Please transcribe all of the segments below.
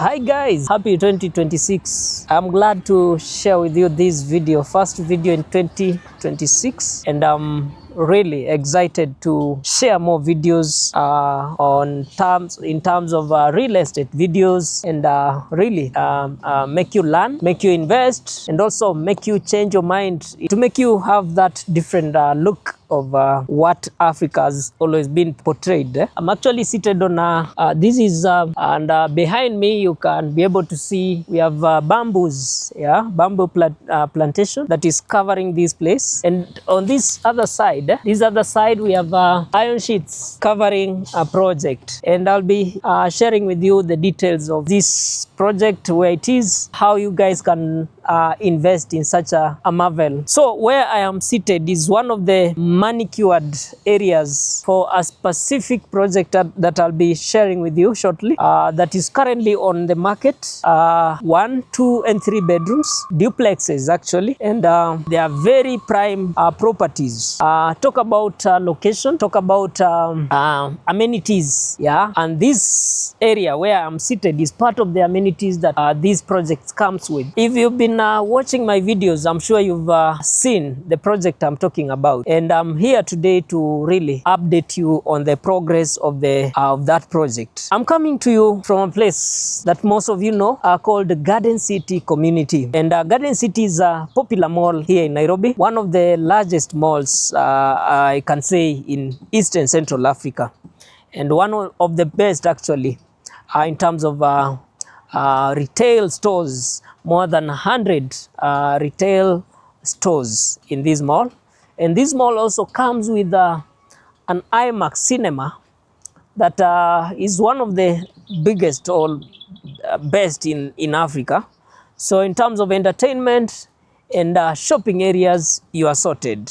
Hi guys, happy 2026. I'm glad to share with you this video, first video in 2026, and I'm really excited to share more videos in terms of real estate videos, and really make you learn, make you invest, and also make you change your mind to make you have that different look of what Africa has always been portrayed. I'm actually seated on this is and behind me you can be able to see we have bamboos, bamboo plantation that is covering this place, and on this other side we have iron sheets covering a project, and I'll be sharing with you the details of this project, where it is, how you guys can invest in such a marvel. So where I am seated is one of the manicured areas for a specific project that I'll be sharing with you shortly, that is currently on the market. 1, 2 and 3 bedrooms, duplexes actually, and they are very prime properties. Talk about location, talk about amenities, and this area where I'm seated is part of the amenities that these projects comes with. If you've been watching my videos, I'm sure you've seen the project I'm talking about, and I'm here today to really update you on the progress of that project. I'm coming to you from a place that most of you know, called Garden City community, and Garden City is a popular mall here in Nairobi, one of the largest malls I can say in Eastern Central Africa, and one of the best actually in terms of retail stores. More than 100 retail stores in this mall, and this mall also comes with an IMAX cinema that is one of the biggest or best in Africa. So in terms of entertainment and shopping areas, you are sorted.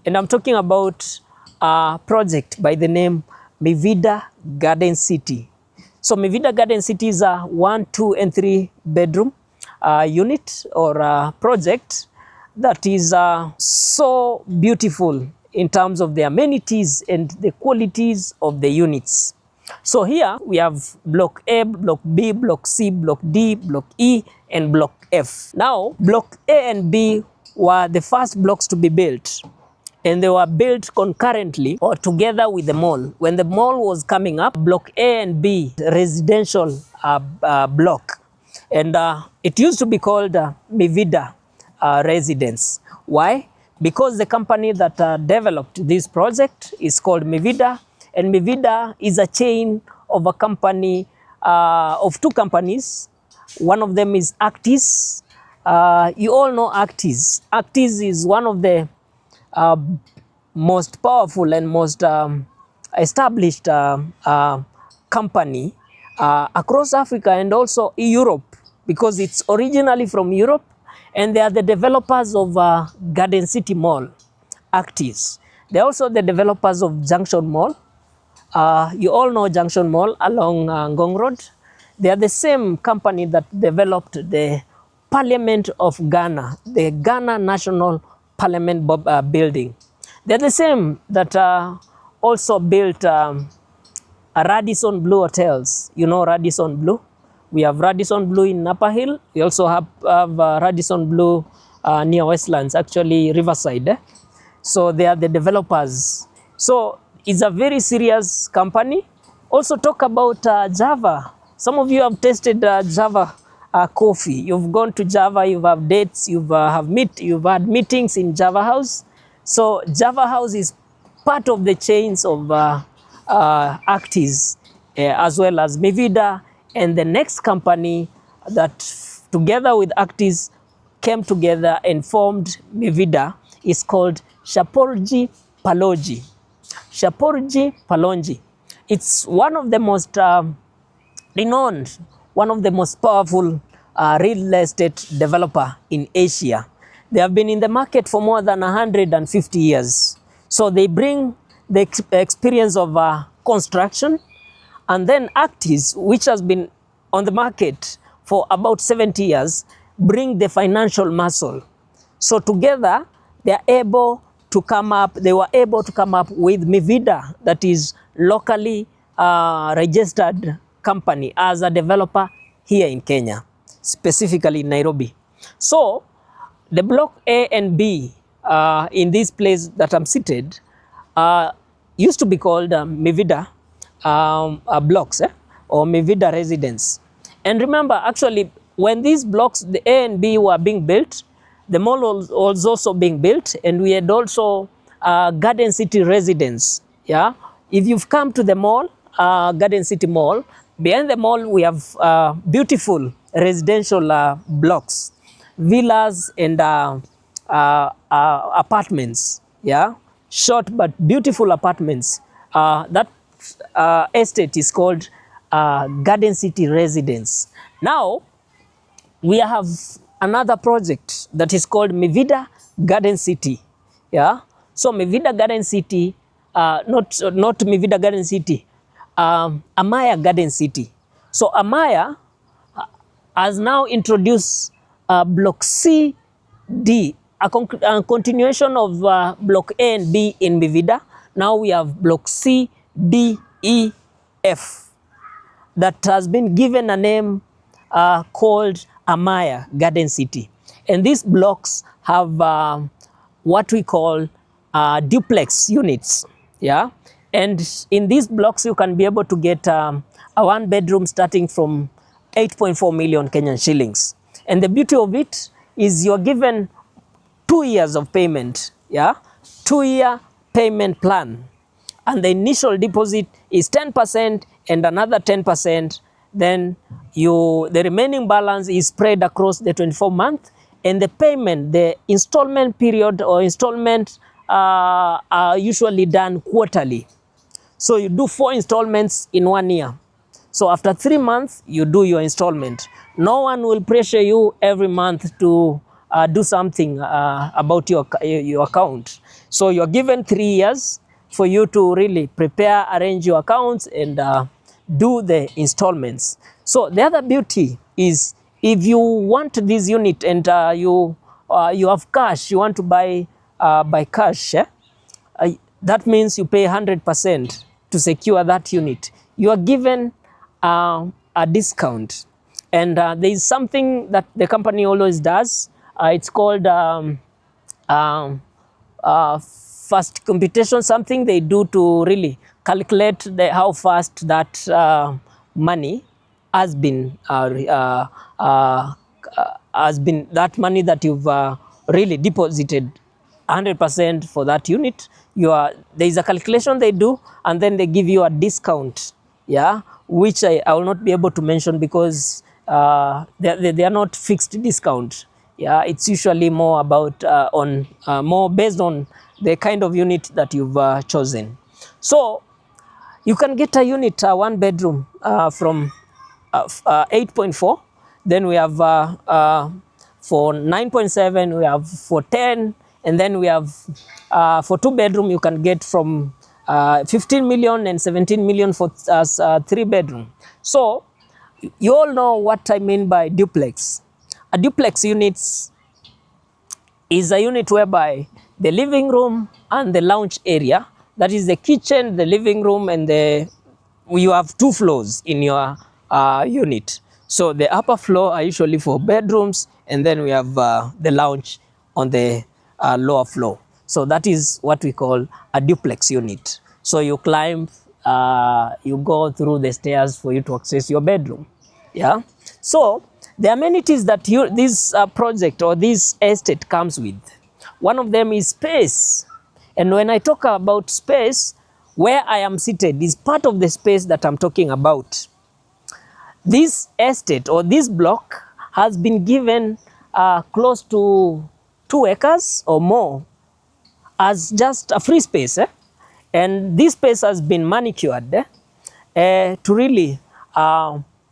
And I'm talking about a project by the name Amaiya Garden City. So Amaiya Garden City is a 1, 2 and 3 bedroom unit or project that is so beautiful in terms of the amenities and the qualities of the units. So here we have block A, block B, block C, block D, block E, and block F. Now, block A and B were the first blocks to be built, and they were built concurrently or together with the mall. When the mall was coming up, block A and B, residential block, and it used to be called Amaiya Residence. Why? Because the company that developed this project is called Amaiya, and Amaiya is a chain of a company, of 2 companies. One of them is Actis. You all know Actis. Actis is one of the most powerful and most established company across Africa and also Europe, because it's originally from Europe, and they are the developers of Garden City Mall, Actis. They're also the developers of Junction Mall. You all know Junction Mall along Ngong Road. They are the same company that developed the Parliament of Ghana, the Ghana National Parliament building. They're the same that also built Radisson Blu hotels. You know Radisson Blu? We have Radisson Blu in Upper Hill. We also have Radisson Blu near Westlands, actually Riverside. So they are the developers. So it's a very serious company. Also talk about Java. Some of you have tasted Java coffee. You've gone to Java, you've had dates, you've had meetings in Java House. So Java House is part of the chains of Actis, as well as Amaiya, and the next company that together with Actis came together and formed Amaiya is called Shapoorji Pallonji. Shapoorji Pallonji. It's one of the most renowned, one of the most powerful real estate developer in Asia. They have been in the market for more than 150 years. So they bring the experience of construction, and then Actis, which has been on the market for about 70 years, bring the financial muscle. So together they were able to come up with Amaiya, that is locally registered company as a developer here in Kenya, specifically in Nairobi. So the block A and B in this place that I'm seated used to be called Mivida blocks or Mivida residence. And remember, actually, when these blocks, the A and B, were being built, the mall was also being built, and we had also Garden City residence. Yeah, if you've come to the mall, Garden City Mall, behind the mall we have beautiful residential blocks, villas and apartments. Yeah, short but beautiful apartments. That estate is called Garden City Residence. Now we have another project that is called Mivida Garden City. Yeah, so Mivida Garden City, not Mivida Garden City, Amaiya Garden City. So Amaiya has now introduced Block C, D, a continuation of Block A and B in Mivida. Now we have Block C, D, E, F that has been given a name called Amaiya Garden City. And these blocks have what we call duplex units. Yeah, and in these blocks you can be able to get a one bedroom starting from 8.4 million Kenyan shillings. And the beauty of it is you're given 2 years of payment. Yeah, 2-year payment plan, and the initial deposit is 10% and another 10%. Then the remaining balance is spread across the 24 months, and the payment, the installment period or installment are usually done quarterly. So you do 4 installments in 1 year. So after 3 months, you do your installment. No one will pressure you every month to do something about your account. So you're given 3 years for you to really prepare, arrange your accounts, and do the installments. So the other beauty is, if you want this unit and you have cash, you want to buy by cash, that means you pay 100% to secure that unit. You are given a discount, and there is something that the company always does. It's called fast computation, something they do to really calculate how fast that money has been that money that you've really deposited 100% for that unit. There is a calculation they do, and then they give you a discount, yeah, which I will not be able to mention because they are not fixed discount. Yeah, it's usually more about more based on the kind of unit that you've chosen. So you can get a unit, 1 bedroom from 8.4. Then we have for 9.7, we have for 10, and then we have for 2 bedroom you can get from 15 million and 17 million for 3 bedroom. So you all know what I mean by duplex. A duplex unit is a unit whereby the living room and the lounge area, that is the kitchen, the living room, and you have 2 floors in your unit. So the upper floor are usually for bedrooms, and then we have the lounge on the lower floor. So that is what we call a duplex unit. So you climb, you go through the stairs for you to access your bedroom. Yeah. So the amenities that this project or this estate comes with, one of them is space. And when I talk about space, where I am seated is part of the space that I'm talking about. This estate or this block has been given close to 2 acres or more as just a free space. And this space has been manicured to really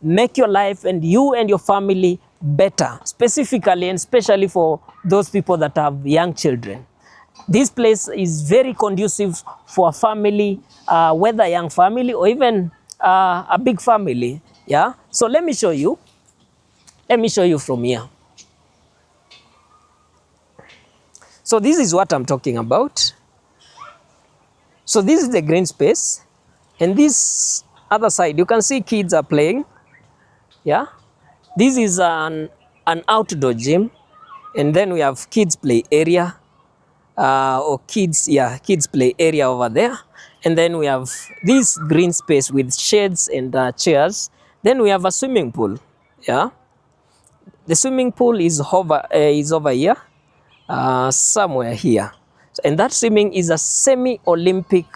make your life and you and your family better, specifically and especially for those people that have young children. This place is very conducive for a family, whether a young family or even a big family. Yeah. So let me show you. Let me show you from here. So this is what I'm talking about. So this is the green space, and this other side you can see kids are playing. Yeah. This is an outdoor gym, and then we have kids play area, or kids play area over there. And then we have this green space with shades and chairs. Then we have a swimming pool. Yeah, the swimming pool is over here, somewhere here. And that swimming is a semi-Olympic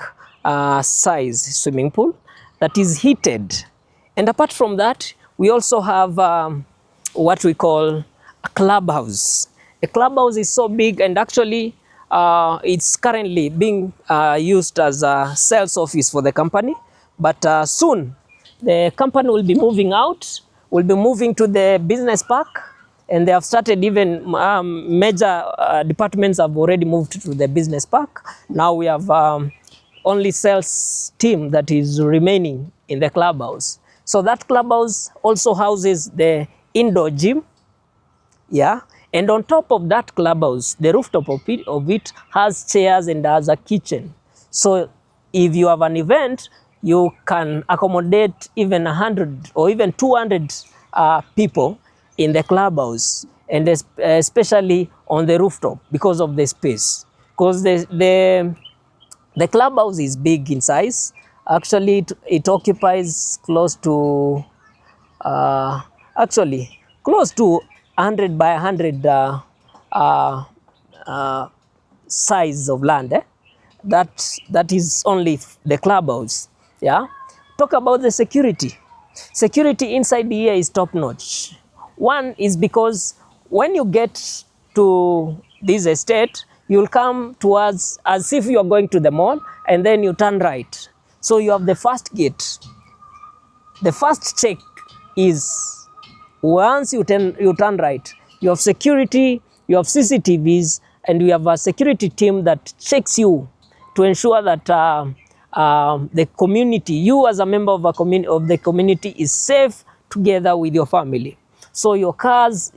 size swimming pool that is heated. And apart from that, we also have what we call a clubhouse. A clubhouse is so big, and actually it's currently being used as a sales office for the company. But soon the company will be moving out, will be moving to the business park, and they have started, even major departments have already moved to the business park. Now we have only sales team that is remaining in the clubhouse. So that clubhouse also houses the indoor gym. Yeah, and on top of that clubhouse, the rooftop of it has chairs and has a kitchen. So if you have an event, you can accommodate even 100 or even 200 people in the clubhouse, and especially on the rooftop because of the space. Because the clubhouse is big in size. Actually, it occupies close to close to 100 by 100 size of land. That is only the clubhouse. Yeah. Talk about the security. Security inside here is top notch. One is because when you get to this estate, you'll come towards as if you are going to the mall, and then you turn right. So you have the first gate. The first check is once you turn right, you have security, you have CCTVs, and you have a security team that checks you to ensure that the community, you as a member of the community, is safe together with your family. So your car is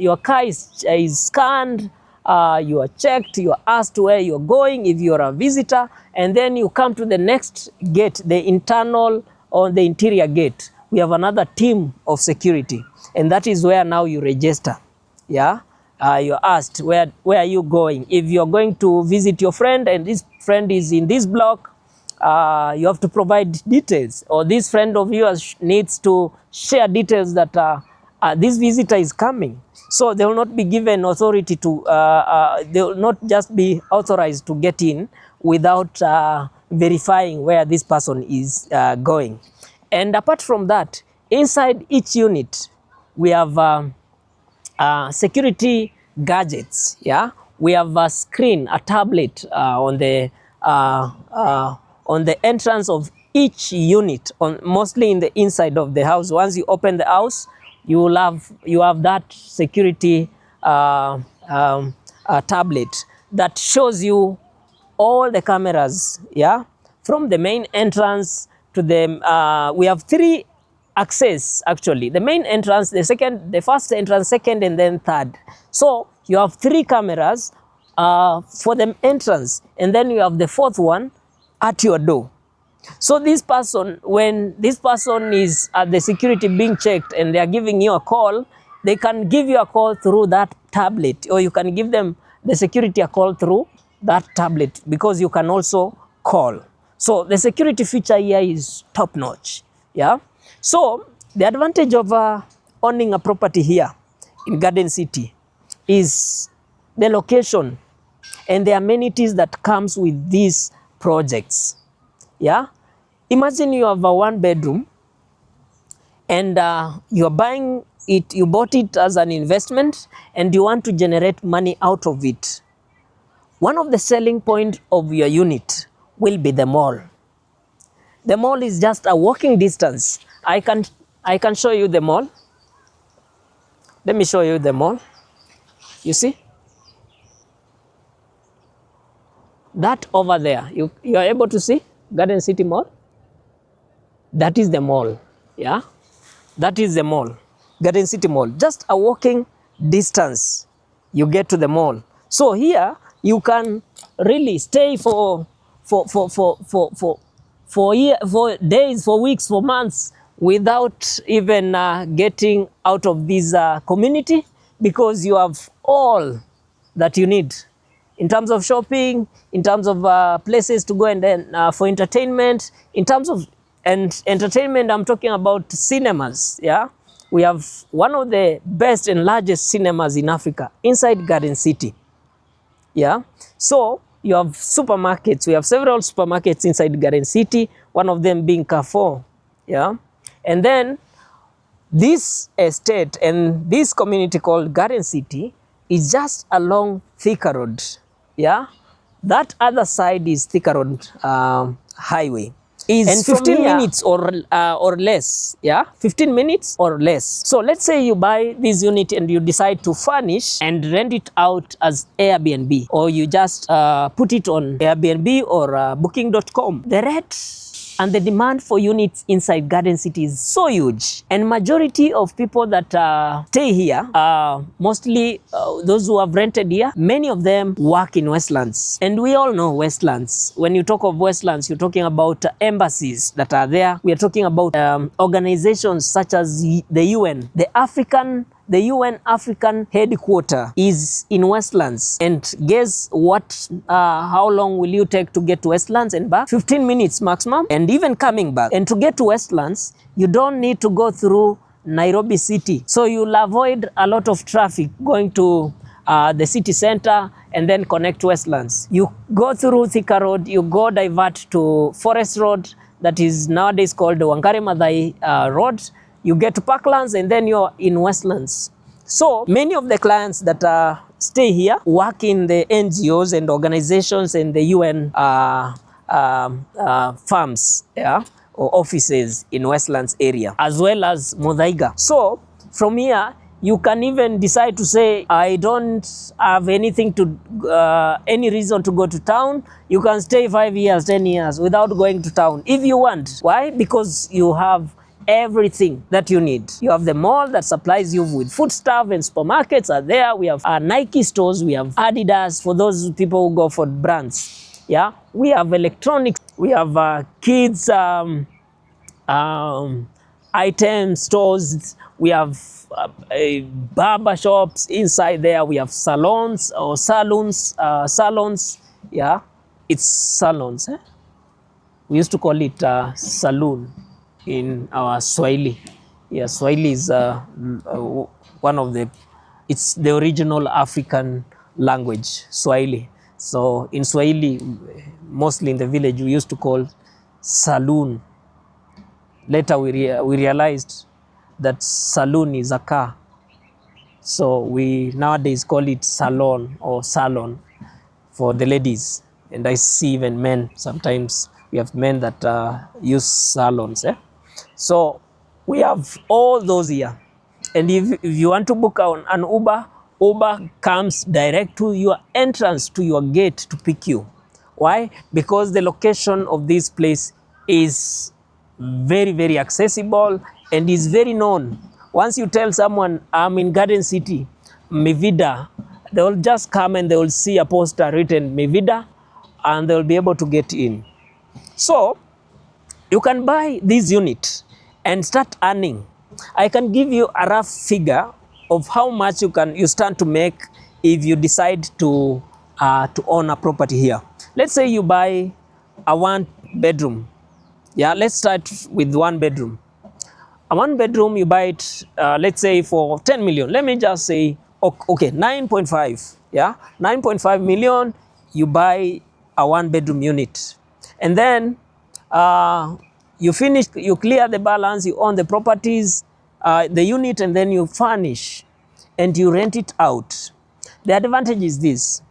scanned, you are checked, you are asked where you're going if you're a visitor, and then you come to the next gate, the internal or the interior gate. We have another team of security, and that is where now you register. Yeah, you're asked where are you going. If you're going to visit your friend and this friend is in this block, you have to provide details, or this friend of yours needs to share details that this visitor is coming. So they will not be given authority to, they will not just be authorized to get in without verifying where this person is going. And apart from that, inside each unit, we have security gadgets. Yeah, we have a screen, a tablet on the entrance of each unit, mostly in the inside of the house. Once you open the house, you have that security tablet that shows you all the cameras. Yeah, from the main entrance to the we have three access actually. The main entrance, the first entrance, second, and then third. So you have three cameras for the entrance, and then you have the fourth one at your door. So this person, when this person is at the security being checked and they are giving you a call, they can give you a call through that tablet, or you can give them, the security, a call through that tablet, because you can also call. So the security feature here is top notch. Yeah. So the advantage of owning a property here in Garden City is the location and the amenities that comes with these projects. Yeah. Imagine you have a 1-bedroom and you're buying it, you bought it as an investment and you want to generate money out of it. One of the selling points of your unit will be the mall. The mall is just a walking distance. I can show you the mall. Let me show you the mall. You see? That over there, you are able to see Garden City Mall? That is the mall. Yeah? That is the mall. Garden City Mall. Just a walking distance, you get to the mall. So here you can really stay for days, for weeks, for months without even getting out of this community, because you have all that you need in terms of shopping, in terms of places to go, and then for entertainment. In terms of entertainment, I'm talking about cinemas. Yeah, we have one of the best and largest cinemas in Africa inside Garden City. Yeah, so you have supermarkets. We have several supermarkets inside Garden City, one of them being Carrefour. Yeah, and then this estate and this community called Garden City is just along Thika Road. Yeah, that other side is Thika Road highway. Is and 15 minutes or less. Yeah, 15 minutes or less. So let's say you buy this unit and you decide to furnish and rent it out as Airbnb, or you just put it on Airbnb or booking.com. The rate and the demand for units inside Garden City is so huge, and majority of people that stay here are mostly those who have rented here. Many of them work in Westlands, and we all know Westlands. When you talk of Westlands, you're talking about embassies that are there. We are talking about organizations such as the UN, the UN African headquarters is in Westlands. And guess what? How long will you take to get to Westlands and back? 15 minutes maximum, and even coming back. And to get to Westlands, you don't need to go through Nairobi city. So you'll avoid a lot of traffic going to the city center and then connect to Westlands. You go through Thika Road, you go divert to Forest Road, that is nowadays called Wangari Maathai Road. You get to Parklands, and then you're in Westlands. So many of the clients that stay here work in the NGOs and organizations and the UN farms, yeah, or offices in Westlands area, as well as Muthaiga. So from here, you can even decide to say, I don't have anything to, any reason to go to town. You can stay 5 years, 10 years without going to town if you want. Why? Because you have everything that you need. You have the mall that supplies you with foodstuff, and supermarkets are there. We have Nike stores, we have Adidas for those people who go for brands. Yeah, we have electronics, we have kids item stores, we have barber shops inside there, we have salons or salons. Yeah, it's salons. We used to call it saloon in our Swahili. Yeah, Swahili is one of the, it's the original African language, Swahili. So in Swahili, mostly in the village, we used to call saloon. Later we realized that saloon is a car. So we nowadays call it salon or salon for the ladies. And I see even men, sometimes we have men that use salons. So we have all those here. And if you want to book an Uber, Uber comes direct to your entrance, to your gate to pick you. Why? Because the location of this place is very, very accessible and is very known. Once you tell someone, I'm in Garden City, Mivida, they will just come and they will see a poster written Mivida, and they will be able to get in. So you can buy this unit and start earning. I can give you a rough figure of how much you stand to make if you decide to own a property here. Let's say you buy a 1 bedroom. Yeah, let's start with 1 bedroom. A 1 bedroom, you buy it, let's say for 10 million. Let me just say, okay, 9.5. Yeah, 9.5 million, you buy a 1 bedroom unit. And then you finish, you clear the balance, you own the properties, the unit, and then you furnish and you rent it out. The advantage is this: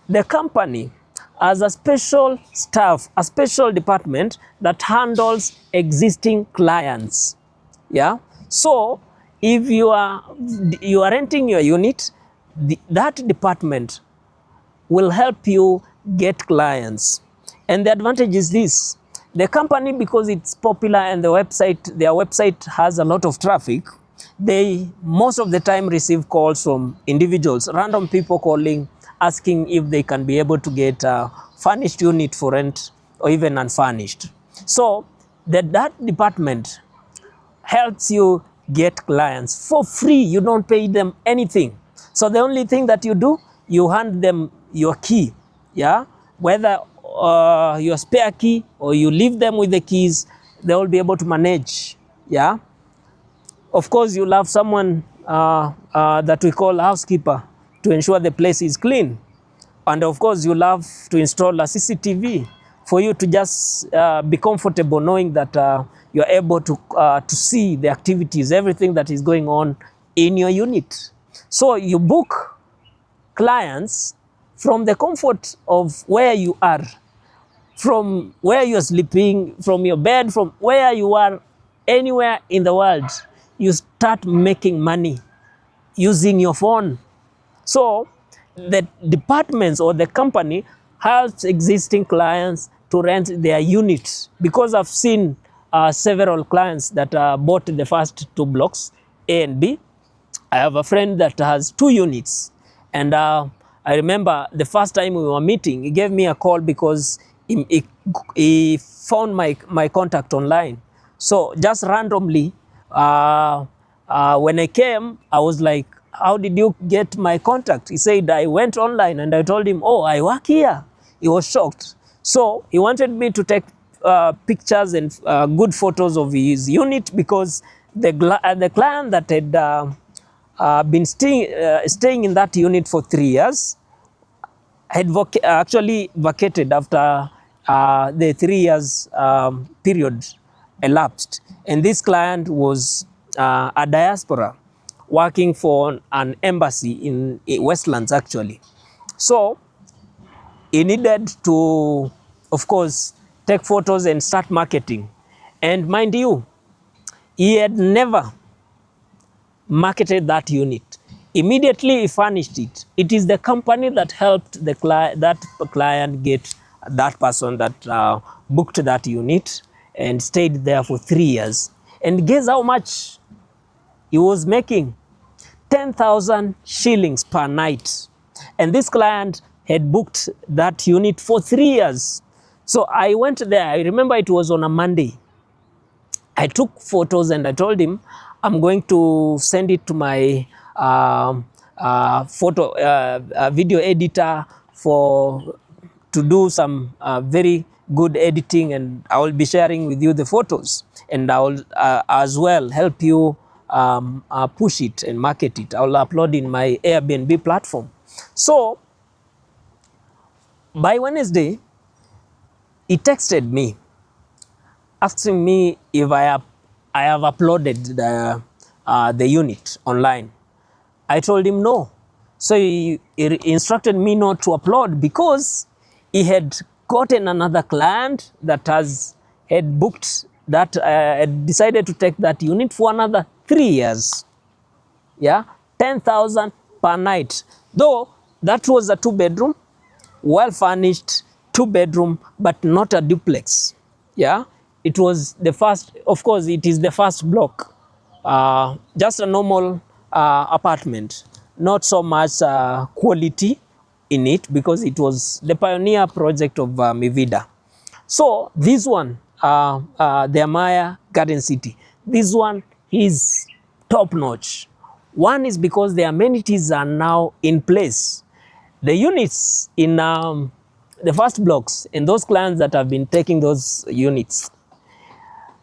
the company has a special staff, a special department that handles existing clients. Yeah. So if you are renting your unit, that department will help you get clients. And the advantage is this: the company, because it's popular and their website has a lot of traffic, they most of the time receive calls from individuals, random people calling, asking if they can be able to get a furnished unit for rent or even unfurnished. So that department helps you get clients for free. You don't pay them anything. So the only thing that you do, you hand them your key, yeah? Whether your spare key or you leave them with the keys, they will be able to manage, yeah? Of course, you'll have someone that we call housekeeper to ensure the place is clean. And of course, you'll have to install a CCTV for you to just be comfortable knowing that you're able to see the activities, everything that is going on in your unit. So you book clients from the comfort of where you are, from where you're sleeping, from your bed, from where you are, anywhere in the world. You start making money using your phone. So the departments or the company helps existing clients to rent their units, because I've seen several clients that bought the first two blocks, A and B. I have a friend that has 2 units, and I remember the first time we were meeting, he gave me a call because he found my contact online. So just randomly, when I came, I was like, how did you get my contact? He said, I went online, and I told him, oh, I work here. He was shocked. So he wanted me to take pictures and good photos of his unit, because the client that had been staying in that unit for 3 years had actually vacated after the 3 years period elapsed. And this client was a diaspora working for an embassy in Westlands, actually. So he needed to, of course, take photos and start marketing. And mind you, he had never marketed that unit. Immediately he furnished it. It is the company that helped the that client get that person that booked that unit and stayed there for 3 years. And guess how much he was making? 10,000 shillings per night. And this client had booked that unit for 3 years. So I went there. I remember it was on a Monday. I took photos and I told him I'm going to send it to my video editor to do some very good editing, and I will be sharing with you the photos, and I will as well help you push it and market it. I will upload in my Airbnb platform. So by Wednesday, he texted me asking me if I have uploaded the unit online. I told him no. So he instructed me not to upload, because he had gotten another client that had booked that, had decided to take that unit for another 3 years. Yeah, 10,000 per night. Though that was a 2-bedroom, well furnished 2-bedroom, but not a duplex. Yeah, it was the first, of course, it is the first block, just a normal apartment, not so much quality in it, because it was the pioneer project of Mivida. So this one, the Amaiya Garden City, this one is top notch. One is because the amenities are now in place. The units in the first blocks, and those clients that have been taking those units,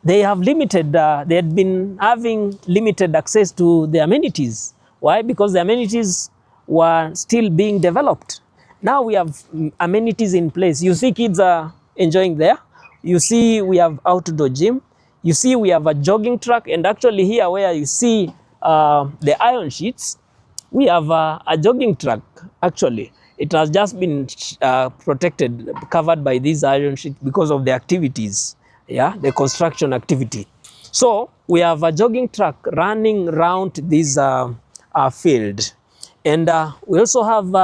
they have limited, they had been having limited access to the amenities. Why? Because the amenities were still being developed. Now we have amenities in place. You see kids are enjoying there. You see we have outdoor gym. You see we have a jogging track, and actually here where you see the iron sheets, we have a jogging track. Actually, it has just been protected, covered by these iron sheets because of the activities, yeah, the construction activity. So we have a jogging track running around this field, and we also have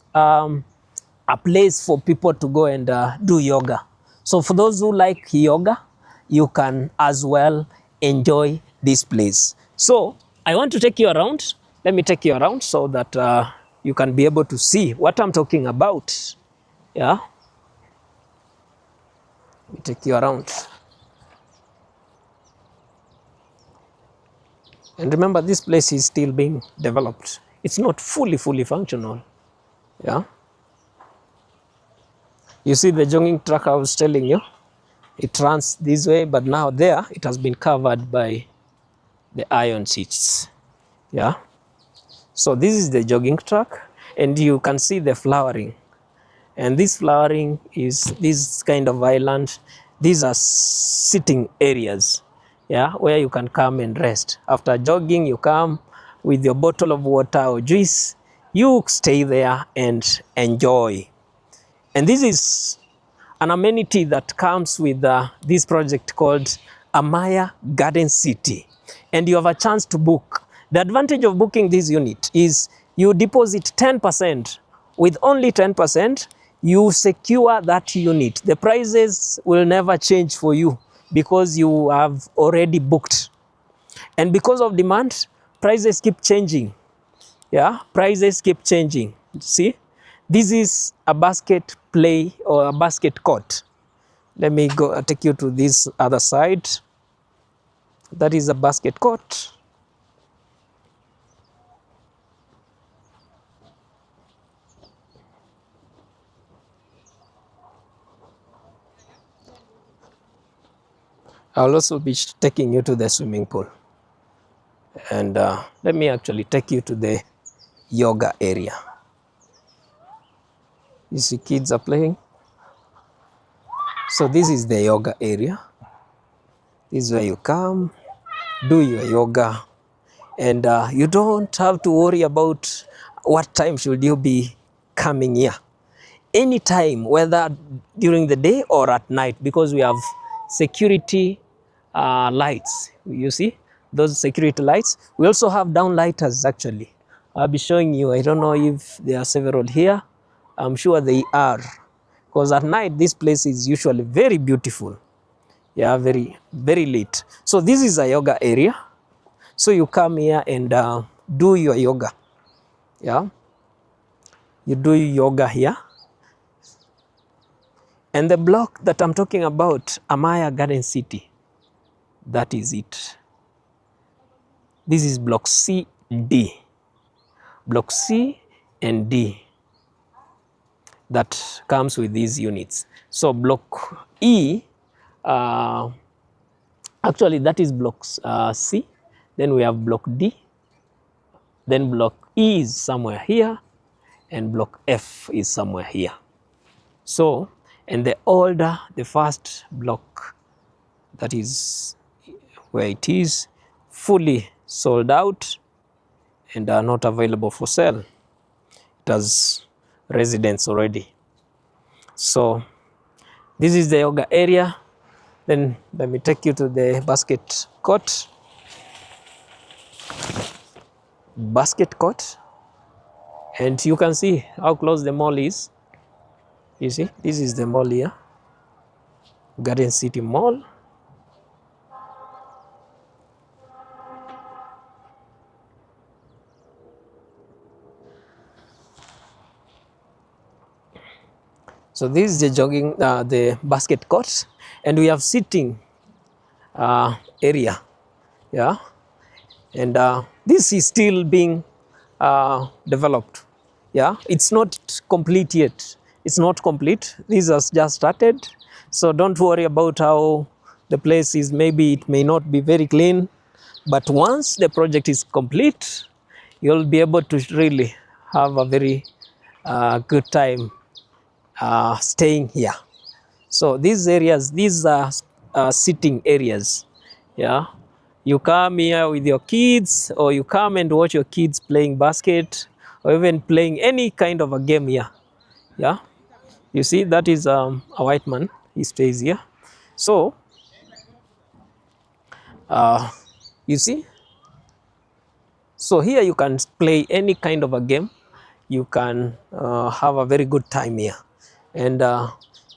a place for people to go and do yoga. So for those who like yoga, you can as well enjoy this place. So I want to take you around. Let me take you around so that you can be able to see what I'm talking about. Yeah. Let me take you around. And remember, this place is still being developed. It's not fully functional. Yeah. You see the jogging track I was telling you? It runs this way, but now there it has been covered by the iron sheets. Yeah. So this is the jogging track, and you can see the flowering. And this flowering is this kind of island. These are sitting areas, yeah, where you can come and rest. After jogging, you come with your bottle of water or juice. You stay there and enjoy. And this is an amenity that comes with this project called Amaiya Garden City. And you have a chance to book. The advantage of booking this unit is you deposit 10%. With only 10%, you secure that unit. The prices will never change for you because you have already booked. And because of demand, prices keep changing. Yeah, prices keep changing. See, this is a basket play or a basket court. Let me go take you to this other side. That is a basket court. I'll also be taking you to the swimming pool. And let me actually take you to the yoga area. You see kids are playing. So this is the yoga area. This is where you come, do your yoga, and you don't have to worry about what time should you be coming here. Anytime, whether during the day or at night, because we have security lights. You see those security lights. We also have downlighters. Actually, I'll be showing you. I don't know if there are several here. I'm sure they are, because at night this place is usually very beautiful. Yeah, very lit. So this is a yoga area. So you come here and do your yoga. Yeah, you do yoga here. And the block that I'm talking about, Amaiya Garden City, that is it. This is block C, D. Block C and D that comes with these units. So block E, actually that is block C. Then we have block D. Then block E is somewhere here. And block F is somewhere here. So, and the older, the first block, that is where it is, fully sold out and are not available for sale. It has residents already. So this is the yoga area. Then let me take you to the basket court. Basket court. And you can see how close the mall is. You see, this is the mall here. Garden City Mall. So this is the jogging, the basket court, and we have sitting area, yeah, and this is still being developed. Yeah, it's not complete yet. It's not complete. This has just started, so don't worry about how the place is. Maybe it may not be very clean, but once the project is complete, you'll be able to really have a very good time staying here. So these areas, these are sitting areas. Yeah, you come here with your kids, or you come and watch your kids playing basket, or even playing any kind of a game here. Yeah, you see that is a white man. He stays here. So you see, so here you can play any kind of a game. You can have a very good time here, and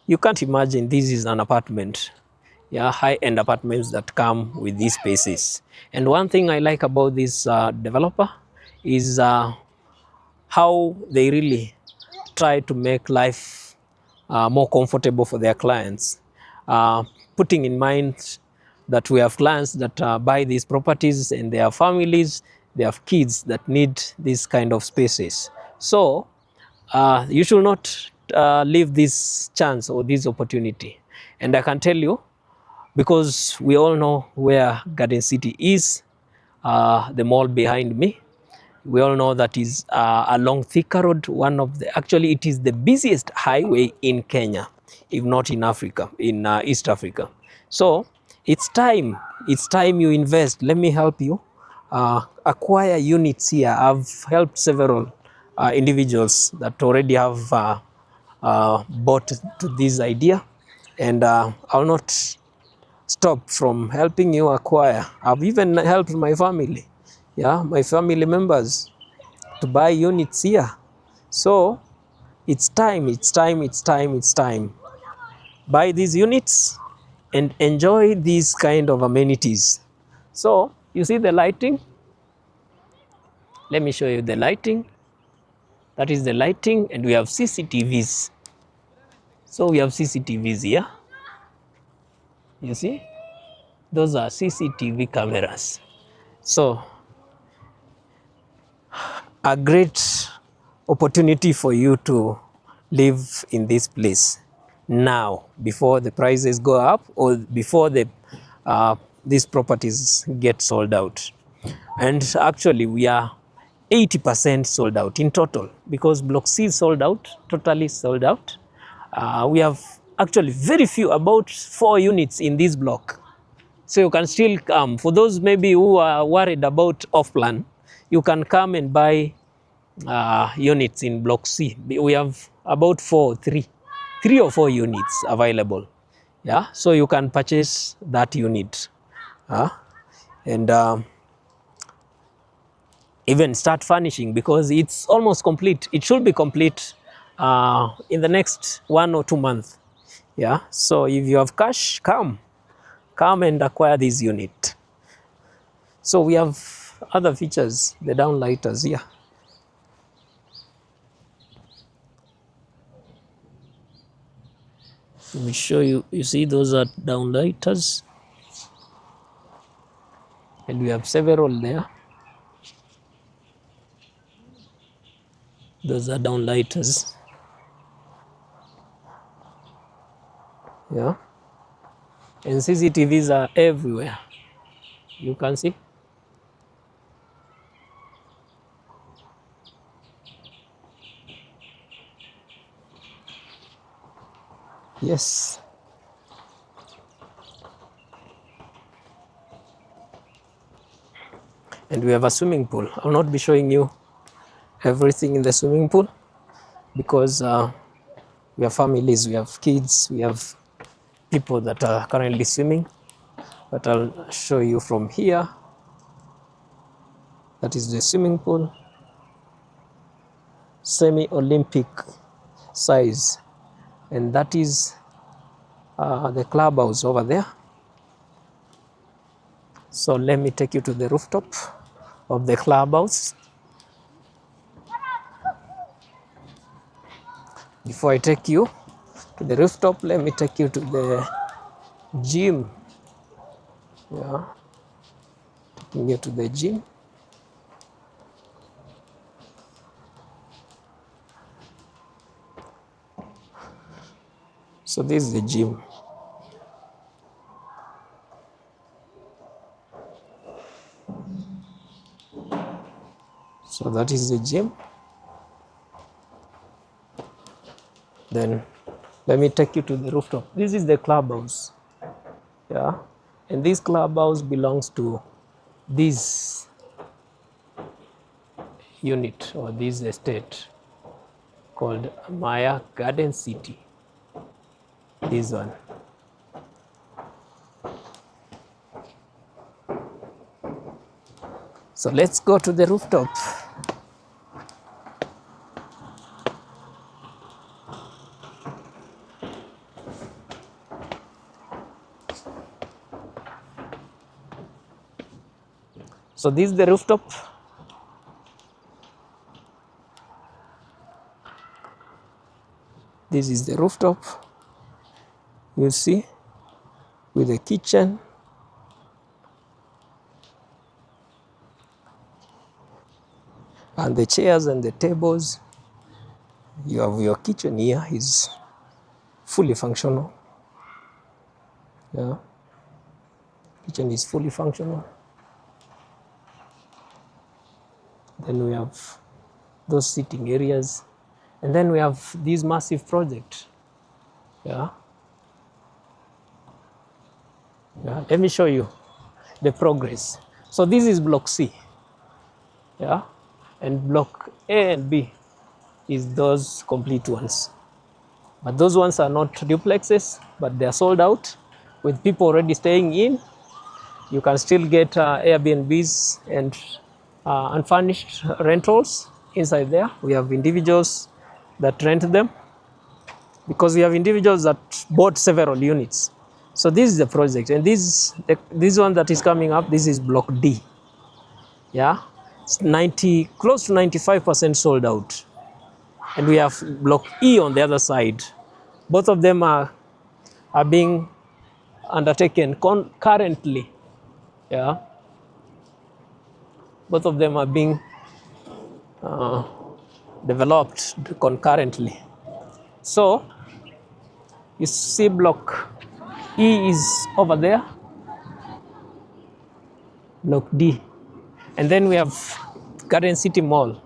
you can't imagine this is an apartment. Yeah, high-end apartments that come with these spaces. And one thing I like about this developer is how they really try to make life more comfortable for their clients, putting in mind that we have clients that buy these properties, and they have families, they have kids that need this kind of spaces. So you should not leave this chance or this opportunity. And I can tell you, because we all know where Garden City is, the mall behind me. We all know that is along Thika Road, one of the, actually it is the busiest highway in Kenya, if not in Africa, in East Africa. So it's time you invest. Let me help you acquire units here. I've helped several individuals that already have bought to this idea, and I'll not stop from helping you acquire. I've even helped my family, yeah, my family members to buy units here. So it's time, it's time, it's time, it's time. Buy these units and enjoy these kind of amenities. So you see the lighting? Let me show you the lighting. That is the lighting, and we have CCTVs. So we have CCTVs here. You see? Those are CCTV cameras. So a great opportunity for you to live in this place now, before the prices go up or before these properties get sold out. And actually we are 80% sold out in total, because block C is sold out, totally sold out. We have actually very few, about 4 units in this block. So you can still come. For those maybe who are worried about off plan, you can come and buy units in block C. We have about three or four units available. Yeah, so you can purchase that unit, and even start furnishing, because it's almost complete. It should be complete in the next 1 or 2 months. Yeah, so if you have cash, come and acquire this unit. So we have other features, the downlighters here. Let me show you. You see, those are downlighters, and we have several there. Those are downlighters. Yeah, and CCTVs are everywhere. You can see. Yes. And we have a swimming pool. I'll not be showing you everything in the swimming pool, because we have families, we have kids, we have people that are currently swimming. But I'll show you from here. That is the swimming pool, semi-Olympic size. And that is the clubhouse over there. So let me take you to the rooftop of the clubhouse. Before I take you to the rooftop, let me take you to the gym. Yeah, taking you to the gym. So this is the gym. So that is the gym. Then let me take you to the rooftop. This is the clubhouse. Yeah, and this clubhouse belongs to this unit or this estate called Amaiya Garden City. This one. So let's go to the rooftop. So this is the rooftop. This is the rooftop. You see, with the kitchen, and the chairs and the tables. You have your kitchen here, is fully functional. Yeah, kitchen is fully functional. Then we have those sitting areas, and then we have this massive project. Yeah, yeah. Let me show you the progress. So this is block C. Yeah, and block A and B is those complete ones. But those ones are not duplexes, but they are sold out with people already staying in. You can still get Airbnbs and unfurnished rentals inside there. We have individuals that rent them because we have individuals that bought several units. So this is the project, and this one that is coming up, this is block D. Yeah, it's close to 95% sold out. And we have block E on the other side. Both of them are being undertaken concurrently. Yeah, both of them are being developed concurrently. So you see block E is over there, block D, and then we have Garden City Mall.